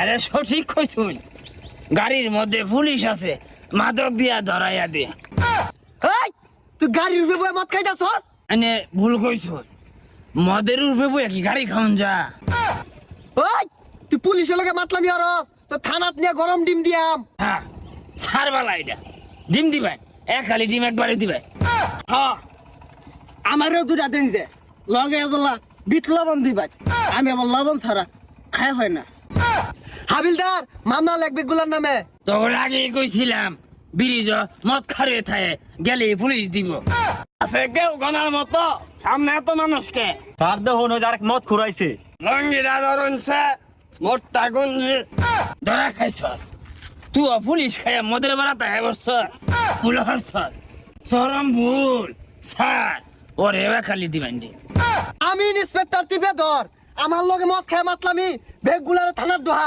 আরে সঠিক কইছুন, গাড়ির মধ্যে পুলিশ আছে, মাদক দিয়া ধরাইয়া দে। এই তুই গাড়ির উপরে বয়ে মদ খাইতাছস? এনে ভুল কইছুন, মদের উঠবে বইয়া কি গাড়ি খাওন যা? ওই তুই পুলিশের লগে মাতলামি হরস, তো থানাত নিয়ে গরম ডিম দিয়াম। হ্যাঁ, সারবালা এটা। ডিম দিবেন, এক খালি ডিম একবারে দিবেন। হ্যাঁ আমারও দুটা দিন যে লগে এজলা বিট লবণ দিবাই, আমি আমার লবণ ছাড়া খাই হয় না। হাবিলদার মামলা লাগবে গুলার নামে। তোর আগে কইছিলাম ব্রিজ মদ খারে থাকে গেলে পুলিশ দিব। আছে কেউ গনার মতো সামনে এত মানুষকে? স্যার দেখুন ওই আরেক মদ খুরাইছে। লঙ্গিরা ধরুনছে, মোটটা গুঞ্জি ধরা খাইছস। তুই পুলিশ খাইয়া মদের বেড়াতে বসছস, ভুল করছস, চরম ভুল। স্যার ওর এবার খালি দিবেন। আমি ইন্সপেক্টর টিপে ধর, আমার লগে মদ খায় মাতলামি, বেগ গুলার থানার দোহা।